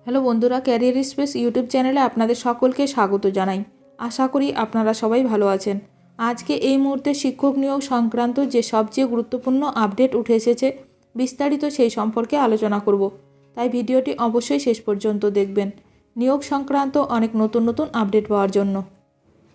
Hello বন্ধুরা, career space YouTube চ্যানেলে আপনাদের সকলকে স্বাগত জানাই। আশা করি আপনারা সবাই ভালো আছেন। আজকে এই মুহূর্তে শিক্ষক নিয়োগ সংক্রান্ত যে সবচেয়ে গুরুত্বপূর্ণ আপডেট উঠে এসেছে, বিস্তারিত সেই সম্পর্কে আলোচনা করব। তাই ভিডিওটি অবশ্যই শেষ পর্যন্ত দেখবেন নিয়োগ সংক্রান্ত অনেক নতুন নতুন আপডেট পাওয়ার জন্য।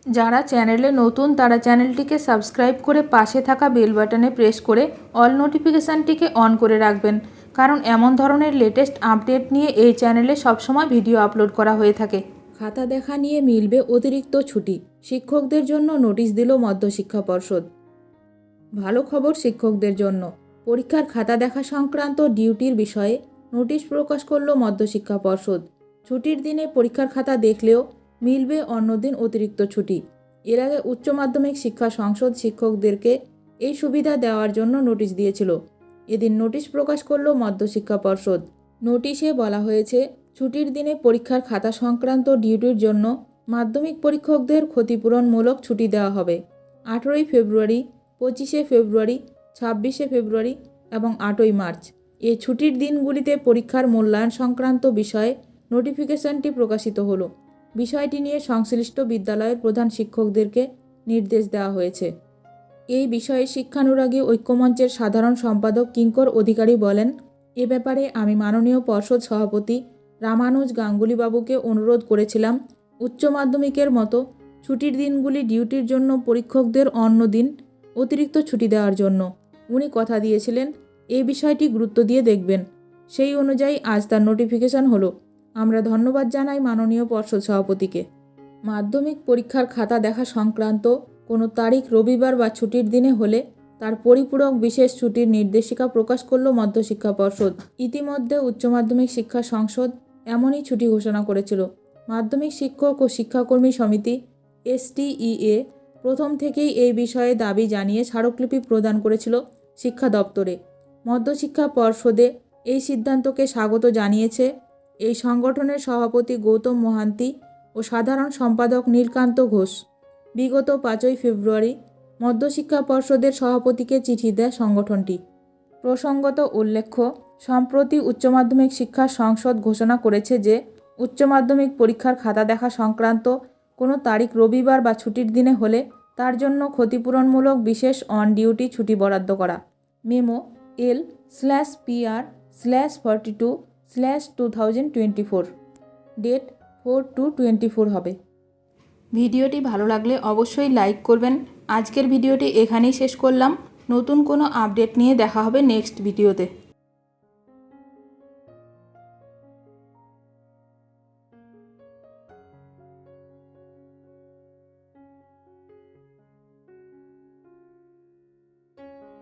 যারা চ্যানেলে নতুন তারা চ্যানেলটিকে সাবস্ক্রাইব করে পাশে থাকা বেল বাটনে প্রেস করে অল নোটিফিকেশানটিকে অন করে রাখবেন, কারণ এমন ধরনের লেটেস্ট আপডেট নিয়ে এই চ্যানেলে সবসময় ভিডিও আপলোড করা হয়ে থাকে। খাতা দেখা নিয়ে মিলবে অতিরিক্ত ছুটি, শিক্ষকদের জন্য নোটিশ দিল মধ্যশিক্ষা পর্ষদ। ভালো খবর শিক্ষকদের জন্য, পরীক্ষার খাতা দেখা সংক্রান্ত ডিউটির বিষয়ে নোটিশ প্রকাশ করল মধ্যশিক্ষা পর্ষদ। ছুটির দিনে পরীক্ষার খাতা দেখলেও মিলবে অন্যদিন অতিরিক্ত ছুটি। এর আগে উচ্চ মাধ্যমিক শিক্ষা সংসদ শিক্ষকদেরকে এই সুবিধা দেওয়ার জন্য নোটিশ দিয়েছিল। এদিন নোটিশ প্রকাশ করল মধ্যশিক্ষা পর্ষদ। নোটিশে বলা হয়েছে, ছুটির দিনে পরীক্ষার খাতা সংক্রান্ত ডিউটির জন্য মাধ্যমিক পরীক্ষকদের ক্ষতিপূরণমূলক ছুটি দেওয়া হবে। 18 ফেব্রুয়ারি, 25 ফেব্রুয়ারি, 26 ফেব্রুয়ারি এবং 8 মার্চ এই ছুটির দিনগুলিতে পরীক্ষার মূল্যায়ন সংক্রান্ত বিষয়ে নোটিফিকেশনটি প্রকাশিত হলো। বিষয়টি নিয়ে সংশ্লিষ্ট বিদ্যালয়ের প্রধান শিক্ষকদেরকে নির্দেশ দেওয়া হয়েছে। এই বিষয়ে শিক্ষানুরাগী ঐক্যমঞ্চের সাধারণ সম্পাদক কিঙ্কর অধিকারী বলেন, এ ব্যাপারে আমি মাননীয় পর্ষদ সভাপতি রামানুজ গাঙ্গুলিবাবুকে অনুরোধ করেছিলাম উচ্চ মাধ্যমিকের মতো ছুটির দিনগুলি ডিউটির জন্য পরীক্ষকদের অন্য দিন অতিরিক্ত ছুটি দেওয়ার জন্য। উনি কথা দিয়েছিলেন এই বিষয়টি গুরুত্ব দিয়ে দেখবেন। সেই অনুযায়ী আজ তার নোটিফিকেশন হলো। আমরা ধন্যবাদ জানাই মাননীয় পর্ষদ সভাপতিকে। মাধ্যমিক পরীক্ষার খাতা দেখা সংক্রান্ত কোনো তারিখ রবিবার বা ছুটির দিনে হলে তার পরিপূরক বিশেষ ছুটির নির্দেশিকা প্রকাশ করল মধ্যশিক্ষা পর্ষদ। ইতিমধ্যে উচ্চ মাধ্যমিক শিক্ষা সংসদ এমনই ছুটি ঘোষণা করেছিল। মাধ্যমিক শিক্ষক ও শিক্ষাকর্মী সমিতি STEA প্রথম থেকেই এই বিষয়ে দাবি জানিয়ে স্মারকলিপি প্রদান করেছিল শিক্ষা দপ্তরে। মধ্যশিক্ষা পর্ষদে এই সিদ্ধান্তকে স্বাগত জানিয়েছে এই সংগঠনের সভাপতি গৌতম মোহান্তি ও সাধারণ সম্পাদক নীলকান্ত ঘোষ। বিগত 5 ফেব্রুয়ারি মধ্যশিক্ষা পর্ষদের সভাপতিকে চিঠি দেয় সংগঠনটি। প্রসঙ্গত উল্লেখ্য, সম্প্রতি উচ্চ মাধ্যমিক শিক্ষা সংসদ ঘোষণা করেছে যে উচ্চ মাধ্যমিক পরীক্ষার খাতা দেখা সংক্রান্ত কোনো তারিখ রবিবার বা ছুটির দিনে হলে তার জন্য ক্ষতিপূরণমূলক বিশেষ অন ডিউটি ছুটি বরাদ্দ করা। মেমো L/PR/42/2024, ডেট 4/2/24 হবে। ভিডিওটি ভালো লাগলে অবশ্যই লাইক করবেন। আজকের ভিডিওটি এখানেই শেষ করলাম। নতুন কোনো আপডেট নিয়ে দেখা হবে নেক্সট ভিডিওতে।